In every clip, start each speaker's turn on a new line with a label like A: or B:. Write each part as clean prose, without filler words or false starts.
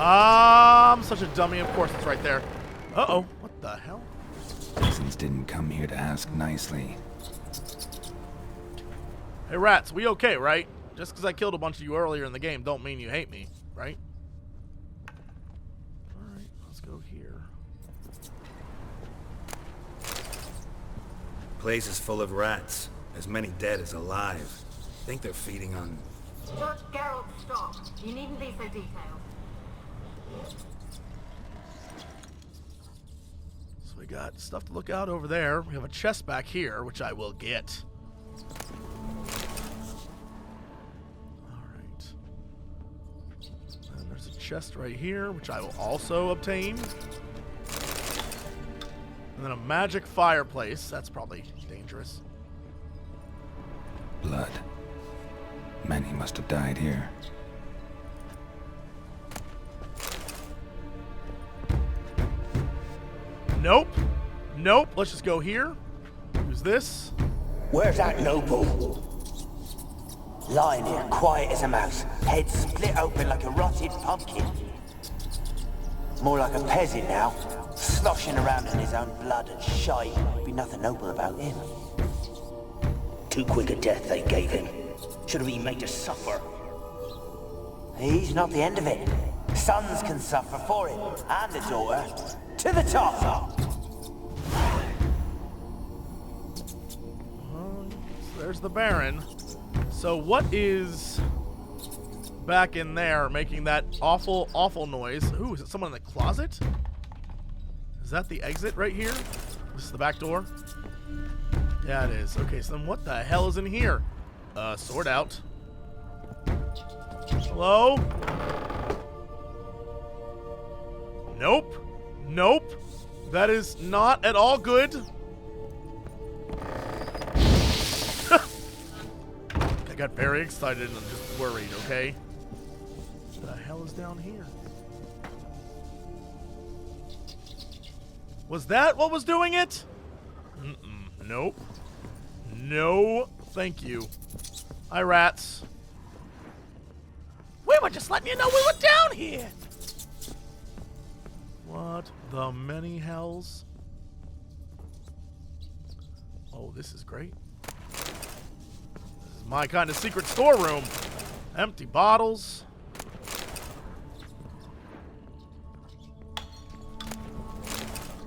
A: I'm such a dummy. Of course it's right there. Uh-oh. What the hell?
B: Citizens didn't come here to ask nicely.
A: Hey, rats, we okay, right? Just because I killed a bunch of you earlier in the game don't mean you hate me, right? Alright, let's go here.
C: Place is full of rats. As many dead as alive. Think they're feeding on...
D: Judge Geralt, stop. You needn't be so detailed.
A: So we got stuff to look out over there. We have a chest back here, which I will get. Alright. And there's a chest right here, which I will also obtain. And then a magic fireplace. That's probably dangerous.
B: Blood. Many must have died here.
A: Nope. Nope. Let's just go here. Who's this?
E: Where's that noble? Lying here, quiet as a mouse, head split open like a rotted pumpkin. More like a peasant now, sloshing around in his own blood and shite. Be nothing noble about him. Too quick a death they gave him. Should have been made to suffer. He's not the end of it. Sons can suffer for him, and a daughter. To the top!
A: There's the Baron. So what is back in there making that awful, awful noise? Ooh, is it someone in the closet? Is that the exit right here? This is the back door? Yeah, it is. Okay, so then what the hell is in here? Sword out. Hello? Nope. Nope. That is not at all good. I got very excited and I'm just worried, okay? What the hell is down here? Was that what was doing it? Nope. No, thank you. Hi, rats. We were just letting you know we were down here. What the many hells? Oh, this is great. This is my kind of secret storeroom. Empty bottles.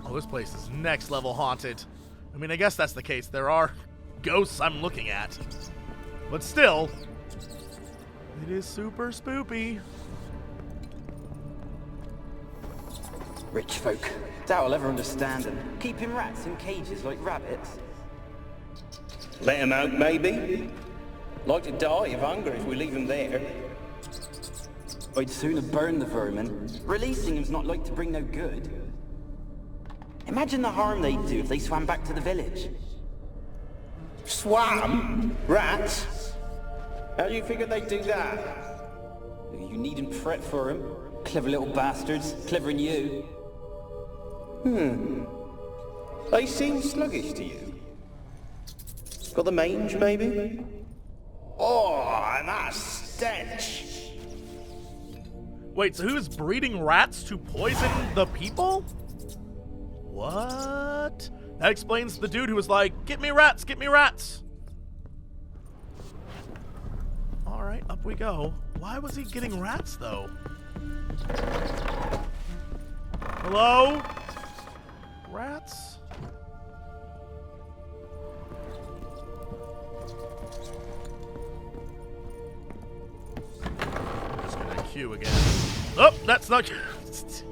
A: Oh, this place is next level haunted. I mean, I guess that's the case. There are ghosts I'm looking at. But still, it is super spoopy.
F: Rich folk. Doubt I'll ever understand them. Keeping rats in cages like rabbits.
G: Let them out, maybe? Like to die of hunger if we leave them there.
F: I'd sooner burn the vermin. Releasing them's not like to bring no good. Imagine the harm they'd do if they swam back to the village.
G: Swam? Rats? How do you figure they'd do that?
F: You needn't fret for them. Clever little bastards. Clever than you.
G: They seem sluggish to you. Got the mange, maybe? Oh, and that stench!
A: Wait, so who's breeding rats to poison the people? What? That explains the dude who was like, get me rats, get me rats. Alright, up we go. Why was he getting rats, though? Hello? Rats? I'm just gonna queue again. Oh, that's not... It's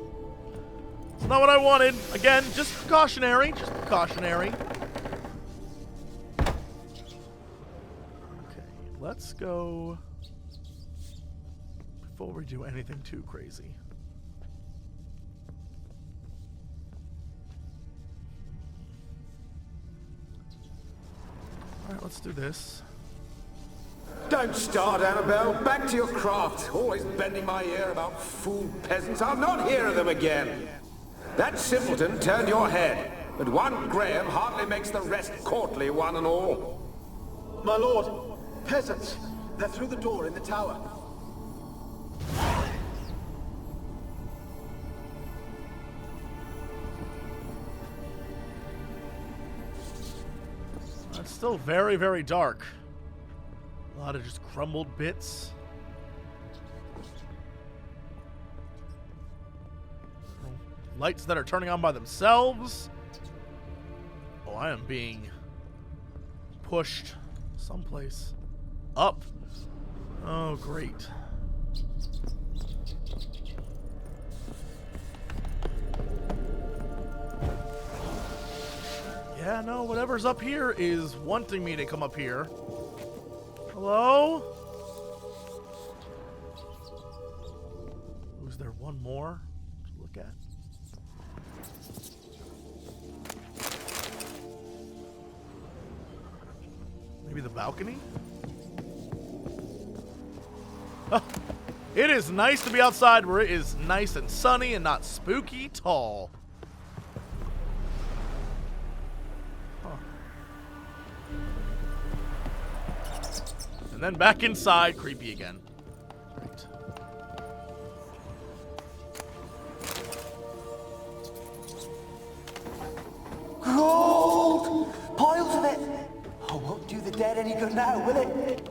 A: not what I wanted. Again, just precautionary. Just precautionary. Okay, let's go before we do anything too crazy. Alright, let's do this.
H: Don't start, Annabelle. Back to your craft. Always bending my ear about fool peasants. I'll not hear of them again. That simpleton turned your head, but one Graham hardly makes the rest courtly, one and all.
I: My lord, peasants. They're through the door in the tower.
A: Still very, very dark. A lot of just crumbled bits. Lights that are turning on by themselves. Oh, I am being pushed someplace. Up. Oh, great. Yeah, no, whatever's up here is wanting me to come up here. Hello? Is there one more to look at? Maybe the balcony? Oh, it is nice to be outside where it is nice and sunny and not spooky tall. And then back inside, creepy again. Right.
E: Gold! Piles of it! Oh, won't do the dead any good now, will it?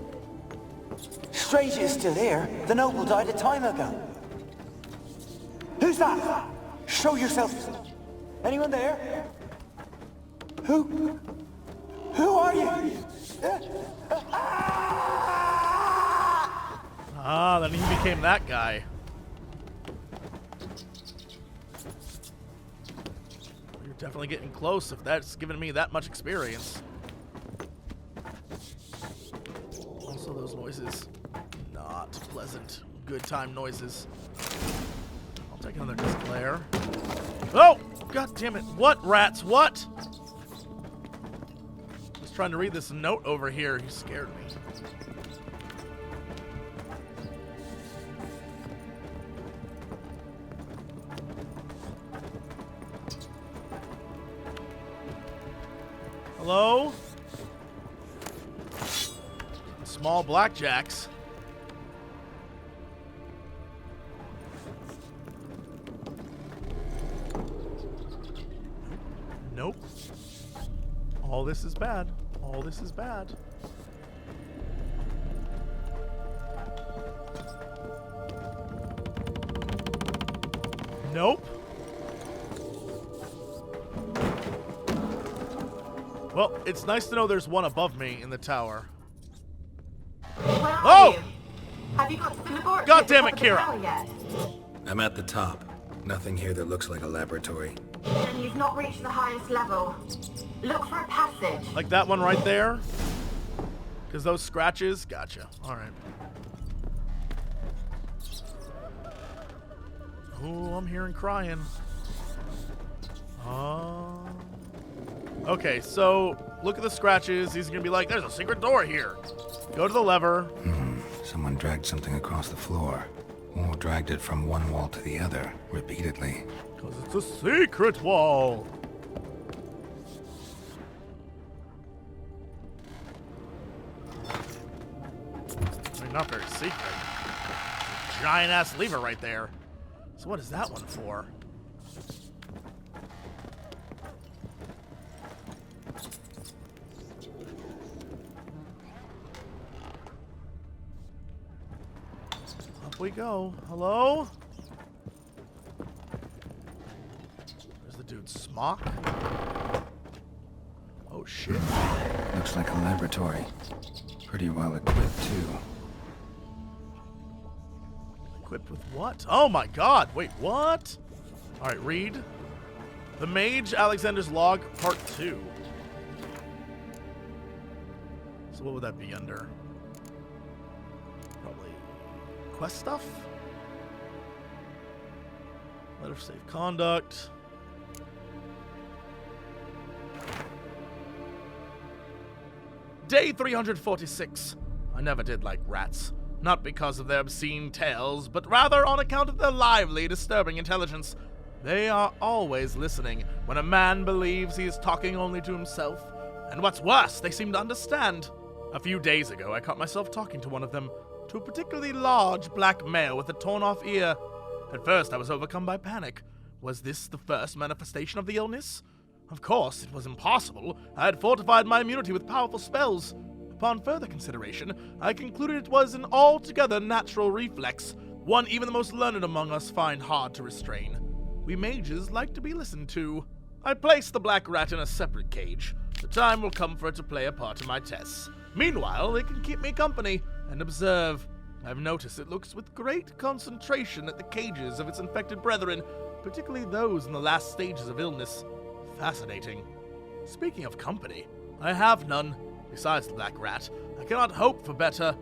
E: Strange it's still here. The noble died a time ago. Who's that? Show yourself. Anyone there? Who are you?
A: Ah, then he became that guy. You're definitely getting close if that's giving me that much experience. Also, those noises, not pleasant. Good time noises. I'll take another disc glare. Oh! God damn it. What, rats? What? I was trying to read this note over here. He scared me. Hello? Small blackjacks. Nope. All this is bad. All this is bad. Nope. Well, it's nice to know there's one above me in the tower.
D: Where are
A: Oh!
D: you? Have you got to the laboratory?
A: God
D: at the
A: damn
D: top
A: it,
D: of the
A: Kira.
D: tower yet?
C: I'm at the top. Nothing here that looks like a laboratory.
D: Then you've not reached the highest level. Look for a passage.
A: Like that one right there? Because those scratches? Gotcha. Alright. Oh, I'm hearing crying. Okay, so look at the scratches. He's going to be like, there's a secret door here. Go to the lever.
B: Someone dragged something across the floor. Or dragged it from one wall to the other, repeatedly.
A: Because it's a secret wall. I mean, not very secret. Giant-ass lever right there. So what is that one for? Up we go. Hello? There's the dude's smock. Oh, shit.
B: Looks like a laboratory. Pretty well equipped, too.
A: Equipped with what? Oh my god! Wait, what? Alright, read. The Mage Alexander's Log, Part 2. So what would that be under? Probably quest stuff? Letter of safe conduct. Day 346. I never did like rats. Not because of their obscene tales, but rather on account of their lively, disturbing intelligence. They are always listening when a man believes he is talking only to himself. And what's worse, they seem to understand. A few days ago, I caught myself talking to one of them, to a particularly large black male with a torn-off ear. At first, I was overcome by panic. Was this the first manifestation of the illness? Of course, it was impossible. I had fortified my immunity with powerful spells. Upon further consideration, I concluded it was an altogether natural reflex, one even the most learned among us find hard to restrain. We mages like to be listened to. I placed the black rat in a separate cage. The time will come for it to play a part in my tests. Meanwhile, it can keep me company and observe. I've noticed it looks with great concentration at the cages of its infected brethren, particularly those in the last stages of illness. Fascinating. Speaking of company, I have none. Besides the black rat, I cannot hope for better.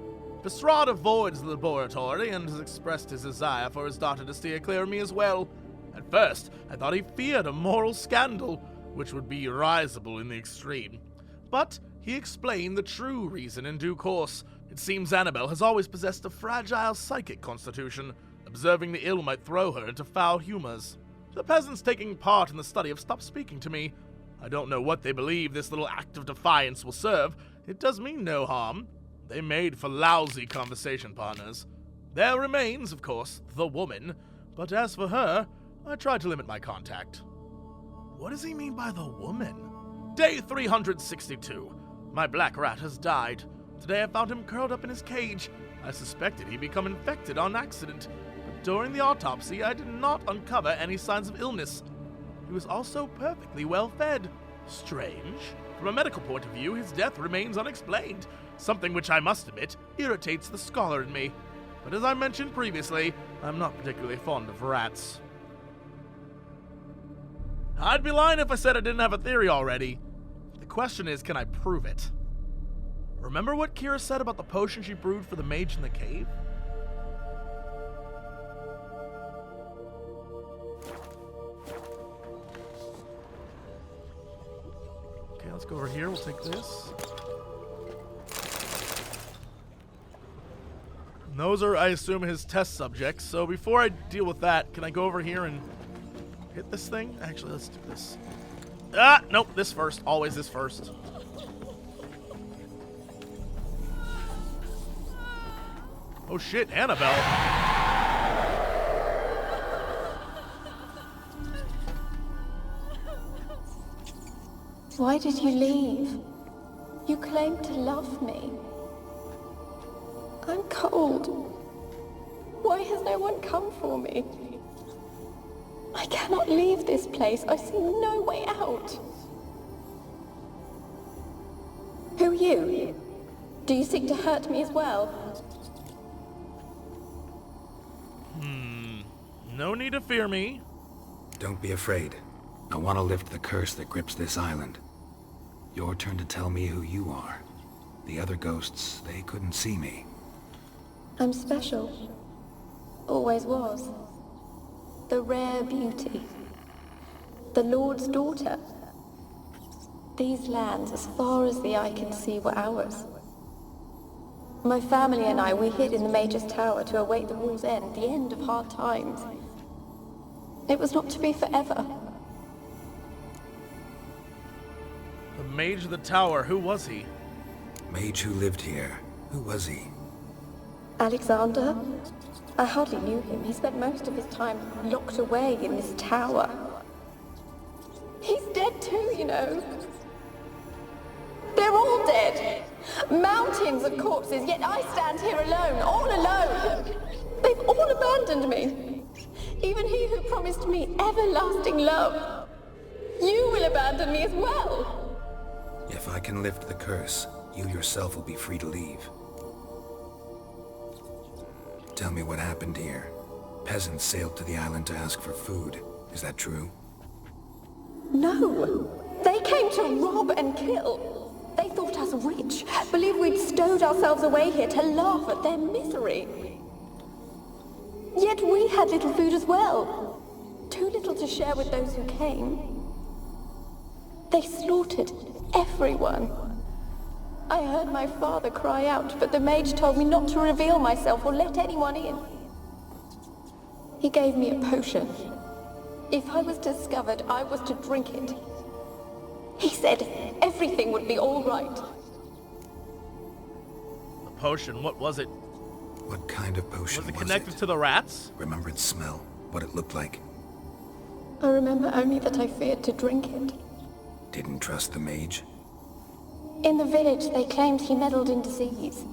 A: Visrad avoids the laboratory and has expressed his desire for his daughter to steer clear of me as well. At first, I thought he feared a moral scandal, which would be risible in the extreme. But he explained the true reason in due course. It seems Annabelle has always possessed a fragile psychic constitution. Observing the ill might throw her into foul humors. The peasants taking part in the study have stopped speaking to me. I don't know what they believe this little act of defiance will serve. It does mean no harm. They made for lousy conversation partners. There remains, of course, the woman. But as for her, I tried to limit my contact. What does he mean by the woman? Day 362. My black rat has died. Today I found him curled up in his cage. I suspected he'd become infected on accident, but during the autopsy I did not uncover any signs of illness. He was also perfectly well fed. Strange. From a medical point of view, his death remains unexplained, something which I must admit irritates the scholar in me. But as I mentioned previously, I'm not particularly fond of rats. I'd be lying if I said I didn't have a theory already. The question is, can I prove it? Remember what Kira said about the potion she brewed for the mage in the cave? Okay, let's go over here. We'll take this. And those are, I assume, his test subjects. So before I deal with that, can I go over here and hit this thing? Actually, let's do this. Ah, nope, this first. Always this first. Oh shit, Annabelle.
I: Why did you leave? You claimed to love me. I'm cold. Why has no one come for me? I cannot leave this place. I see no way out. Who are you? Do you seek to hurt me as well?
A: No need to fear me.
B: Don't be afraid. I want to lift the curse that grips this island. Your turn to tell me who you are. The other ghosts, they couldn't see me.
I: I'm special. Always was. The rare beauty. The Lord's daughter. These lands, as far as the eye can see, were ours. My family and I, we hid in the Mage's Tower to await the war's end, the end of hard times. It was not to be forever.
A: The Mage of the Tower, who was he?
B: Mage who lived here. Who was he?
I: Alexander? I hardly knew him. He spent most of his time locked away in this tower. He's dead too, you know. They're all dead. Mountains of corpses, yet I stand here alone, all alone. They've all abandoned me. Even he who promised me everlasting love. You will abandon me as well.
B: If I can lift the curse, you yourself will be free to leave. Tell me what happened here. Peasants sailed to the island to ask for food. Is that true?
I: No. They came to rob and kill. They thought us rich, believed we'd stowed ourselves away here to laugh at their misery. Yet we had little food as well. Too little to share with those who came. They slaughtered everyone. I heard my father cry out, but the mage told me not to reveal myself or let anyone in. He gave me a potion. If I was discovered, I was to drink it. He said everything would be all right.
A: The potion, what was it?
B: What kind of potion
A: Was it connected to the rats?
B: Remember its smell? What it looked like?
I: I remember only that I feared to drink it.
B: Didn't trust the mage?
I: In the village, they claimed he meddled in disease.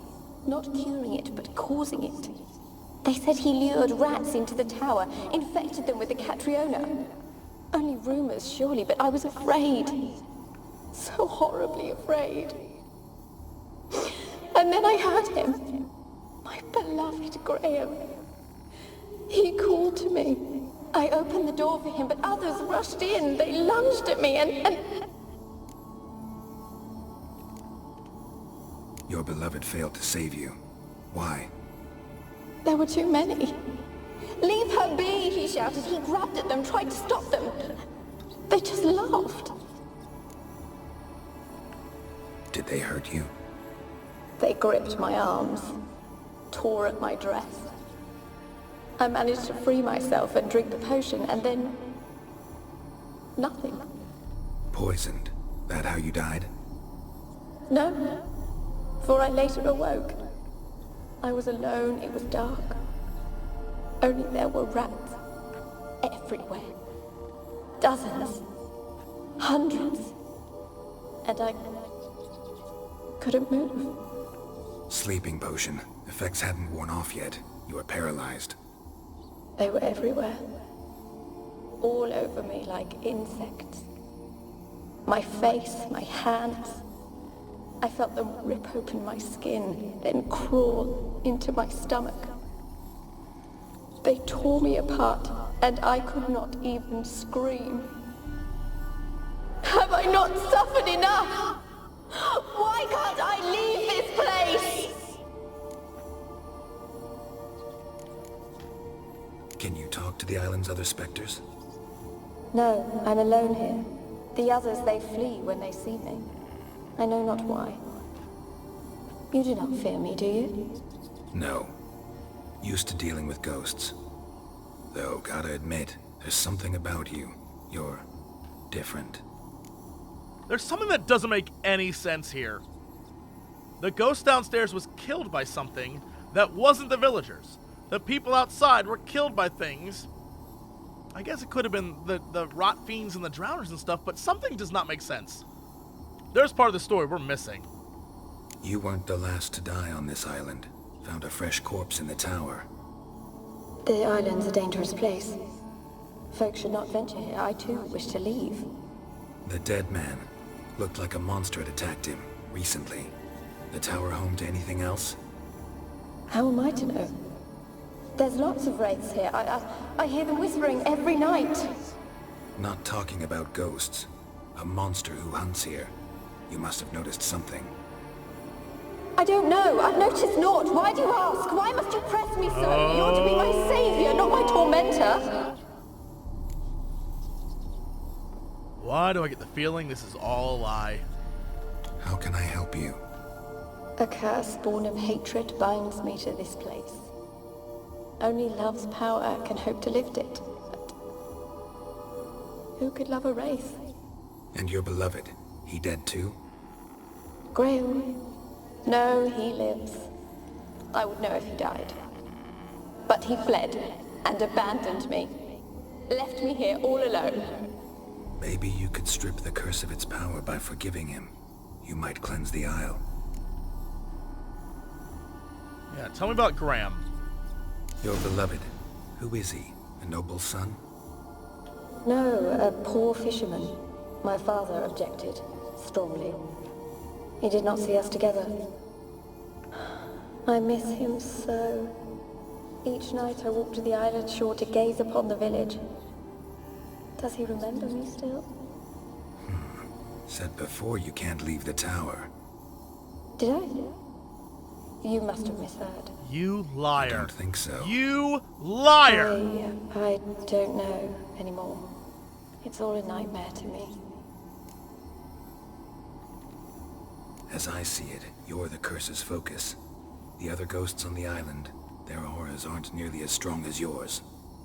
I: Not curing it, but causing it. They said he lured rats into the tower, infected them with the Catriona. Only rumors, surely, but I was afraid. So horribly afraid. And then I heard him. My beloved Graham. He called to me. I opened the door for him, but others rushed in. They lunged at me and...
B: Your beloved failed to save you. Why?
I: There were too many. Leave her be, he shouted. He grabbed at them, tried to stop them. They just laughed.
B: Did they hurt you?
I: They gripped my arms, tore at my dress. I managed to free myself and drink the potion, and then... nothing.
B: Poisoned? That how you died?
I: No, for I later awoke. I was alone, it was dark. Only there were rats everywhere. Dozens. Hundreds. And I couldn't move.
B: Sleeping potion. Effects hadn't worn off yet. You were paralyzed.
I: They were everywhere. All over me like insects. My face, my hands. I felt them rip open my skin, then crawl into my stomach. They tore me apart, and I could not even scream. Have I not suffered enough? Why can't I leave this place?
B: Can you talk to the island's other specters?
I: No, I'm alone here. The others, they flee when they see me. I know not why. You do not fear me, do you?
B: No. Used to dealing with ghosts. Though, gotta admit, there's something about you. You're different.
A: There's something that doesn't make any sense here. The ghost downstairs was killed by something that wasn't the villagers. The people outside were killed by things. I guess it could have been the rot fiends and the drowners and stuff, but something does not make sense. There's part of the story we're missing.
B: You weren't the last to die on this island. Found a fresh corpse in the tower.
I: The island's a dangerous place. Folks should not venture here. I too wish to leave.
B: The dead man. Looked like a monster had attacked him, recently. The tower home to anything else?
I: How am I to know? There's lots of wraiths here. I hear them whispering every night.
B: Not talking about ghosts. A monster who hunts here. You must have noticed something.
I: I don't know. I've noticed naught. Why do you ask? Why must you press me so? You're to be my savior, not my tormentor.
A: Why do I get the feeling this is all a lie?
B: How can I help you?
I: A curse born of hatred binds me to this place. Only love's power can hope to lift it. But who could love a wraith?
B: And your beloved, he dead too?
I: Graham? No, he lives. I would know if he died. But he fled and abandoned me. Left me here all alone.
B: Maybe you could strip the curse of its power by forgiving him. You might cleanse the Isle.
A: Yeah, tell me about Graham.
B: Your beloved. Who is he? A noble son?
I: No, a poor fisherman. My father objected, strongly. He did not see us together. I miss him so. Each night I walk to the island shore to gaze upon the village. Does he remember me still?
B: Said before you can't leave the tower.
I: Did I? You must have misheard.
A: You liar.
B: I don't think so.
A: You liar!
I: I don't know anymore. It's all a nightmare to me.
B: As I see it, you're the curse's focus. The other ghosts on the island, their auras aren't nearly as strong as yours.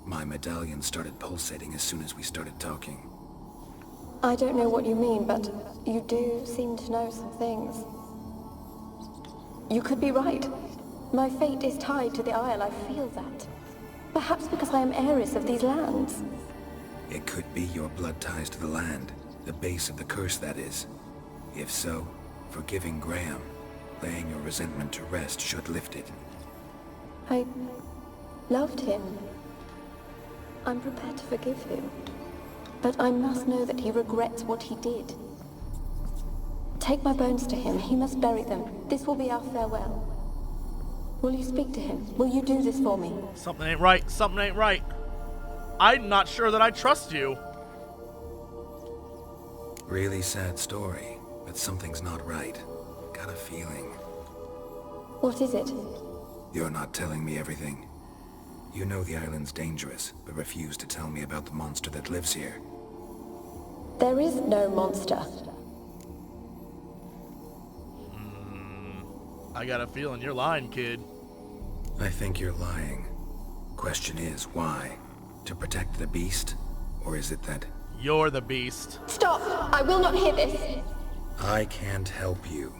B: My medallion started pulsating as soon as we started talking.
I: I don't know what you mean, but you do seem to know some things. You could be right. My fate is tied to the Isle, I feel that. Perhaps because I am heiress of these lands.
B: It could be your blood ties to the land. The base of the curse, that is. If so, forgiving Graham, laying your resentment to rest should lift it.
I: I loved him. I'm prepared to forgive him. But I must know that he regrets what he did. Take my bones to him. He must bury them. This will be our farewell. Will you speak to him? Will you do this for me?
A: Something ain't right. Something ain't right. I'm not sure that I trust you.
B: Really sad story, but something's not right. Got a feeling.
I: What is it?
B: You're not telling me everything. You know the island's dangerous, but refuse to tell me about the monster that lives here.
I: There is no monster.
A: I got a feeling you're lying, kid.
B: I think you're lying. Question is, why? To protect the beast? Or is it that...
A: You're the beast.
I: Stop! I will not hear this!
B: I can't help you.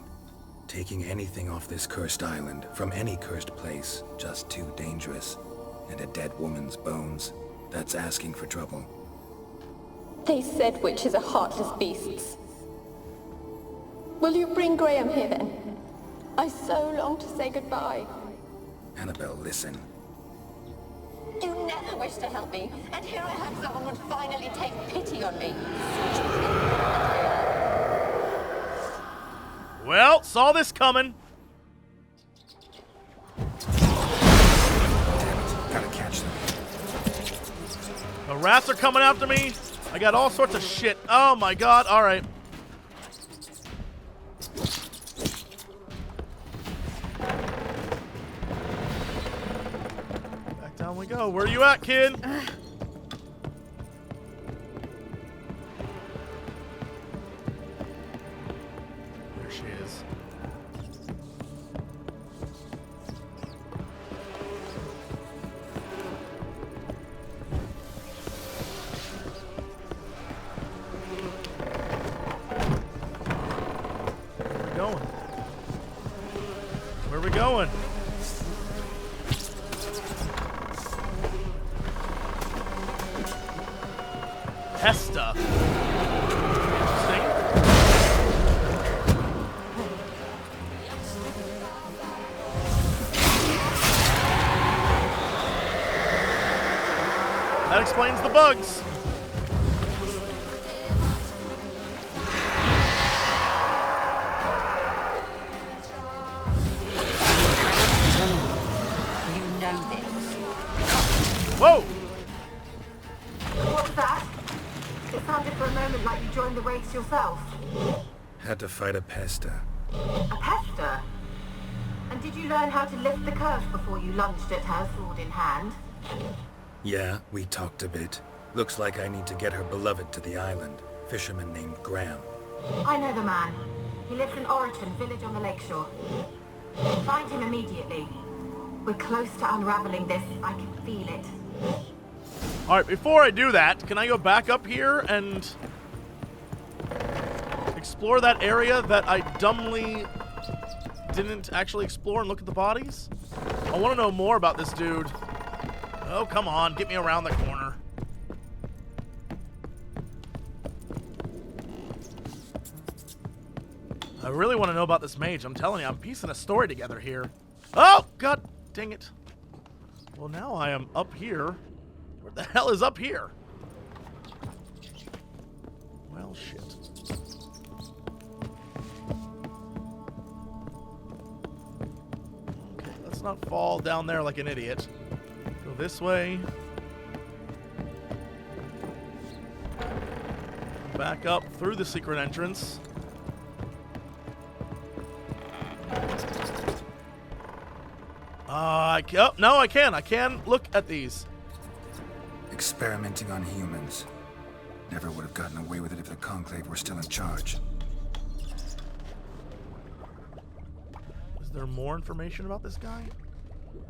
B: Taking anything off this cursed island, from any cursed place, just too dangerous. And a dead woman's bones, that's asking for trouble.
I: They said witches are heartless beasts. Will you bring Graham here then? I so long to say goodbye.
B: Annabelle, listen.
I: You never wished to help me, and here I had someone would finally take pity on me.
A: Well, saw this coming.
B: Damn it, gotta catch them.
A: The rats are coming after me. I got all sorts of shit. Oh my god, alright. Back down we go. Where are you at, kid? There she is. Where are we going? Hesta. Interesting. That explains the bugs. Whoa!
D: What was that? It sounded for a moment like you joined the race yourself.
B: Had to fight a pesta.
D: A pester? And did you learn how to lift the curse before you lunged at her, sword in hand?
B: Yeah, we talked a bit. Looks like I need to get her beloved to the island. Fisherman named Graham.
D: I know the man. He lives in Oriton, village on the lakeshore. Find him immediately. We're close to unraveling this. I can feel it.
A: Alright, before I do that, can I go back up here and explore that area that I dumbly didn't actually explore and look at the bodies? I want to know more about this dude. Oh, come on, get me around the corner. I really want to know about this mage. I'm telling you, I'm piecing a story together here. Oh, god dang it. Well, now I am up here. Where the hell is up here? Well, shit. Okay, let's not fall down there like an idiot. Go this way. Back up through the secret entrance. Oh, no, I can. I can look at these.
B: Experimenting on humans. Never would have gotten away with it if the Conclave were still in charge.
A: Is there more information about this guy?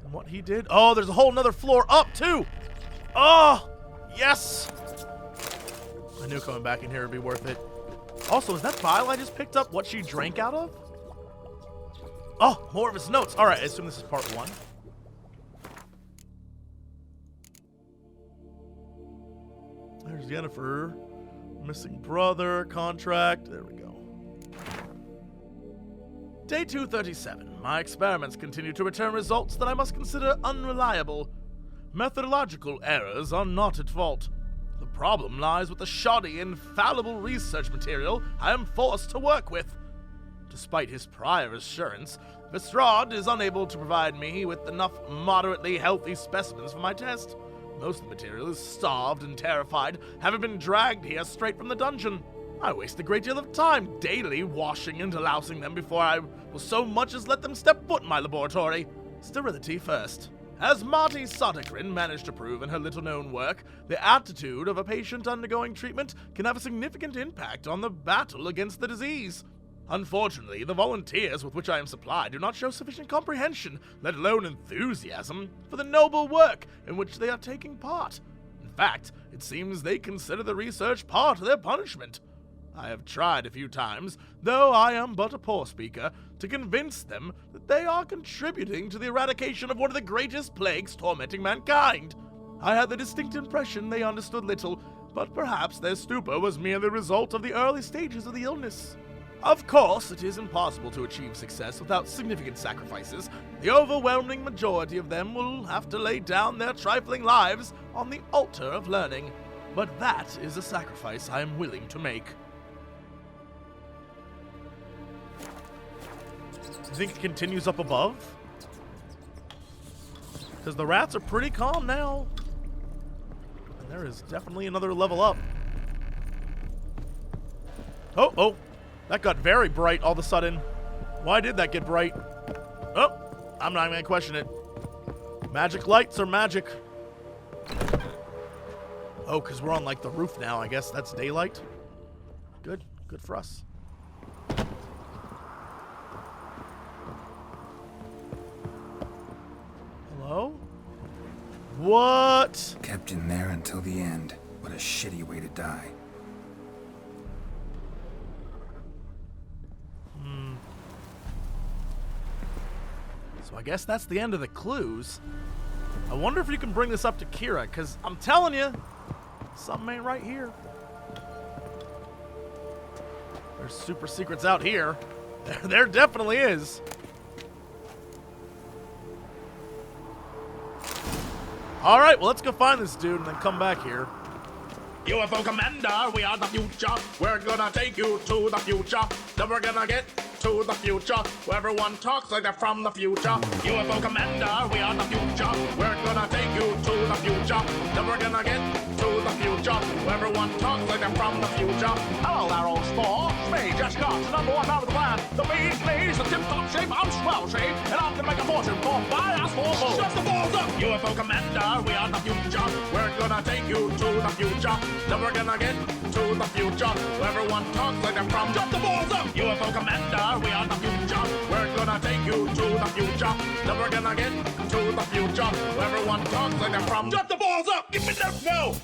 A: And what he did? Oh, there's a whole nother floor up, too! Oh! Yes! I knew coming back in here would be worth it. Also, is that vial I just picked up what she drank out of? Oh, more of his notes. Alright, I assume this is part 1. There's Jennifer. Missing brother, contract. There we go. Day 237. My experiments continue to return results that I must consider unreliable. Methodological errors are not at fault. The problem lies with the shoddy, infallible research material I am forced to work with. Despite his prior assurance, Lestrade is unable to provide me with enough moderately healthy specimens for my test. Most of the material is starved and terrified, having been dragged here straight from the dungeon. I waste a great deal of time daily washing and lousing them before I will so much as let them step foot in my laboratory. Sterility first. As Marty Sodergren managed to prove in her little-known work, the attitude of a patient undergoing treatment can have a significant impact on the battle against the disease. Unfortunately, the volunteers with which I am supplied do not show sufficient comprehension, let alone enthusiasm, for the noble work in which they are taking part. In fact, it seems they consider the research part of their punishment. I have tried a few times, though I am but a poor speaker, to convince them that they are contributing to the eradication of one of the greatest plagues tormenting mankind. I had the distinct impression they understood little, but perhaps their stupor was merely the result of the early stages of the illness. Of course, it is impossible to achieve success without significant sacrifices. The overwhelming majority of them will have to lay down their trifling lives on the altar of learning. But that is a sacrifice I am willing to make. You think it continues up above? Because the rats are pretty calm now. And there is definitely another level up. Oh. That got very bright all of a sudden. Why did that get bright? Oh, I'm not even gonna question it. Magic lights are magic. Oh, because we're on like the roof now. I guess that's daylight. Good for us. Hello? What?
B: Kept in there until the end. What a shitty way to die.
A: So I guess that's the end of the clues. I wonder if you can bring this up to Kira, because I'm telling you, something ain't right here. There's super secrets out here. There definitely is. Alright, well, let's go find this dude and then come back here.
J: UFO Commander, we are the future. We're gonna take you to the future. Then we're gonna get to the future, where everyone talks like they're from the future. UFO Commander, we are the future. We're gonna take you to the future. Then we're gonna get to the future, where everyone talks like they're from the future. Hello there, old spore. Me just got the number one out of the plan. The bean knees, the tip-top shape, I'm swell shape, and I'm gonna make a fortune for my ass for balls. Shut the balls up! UFO Commander, we are the future. We're gonna take you to the future. Then we're gonna get to the future, where everyone talks like they're from. Shut the balls up! UFO Commander, we are the future. We're gonna take you to the future. Then we're gonna get to the future, where everyone talks like they're from. Shut the balls up! Give me that! No!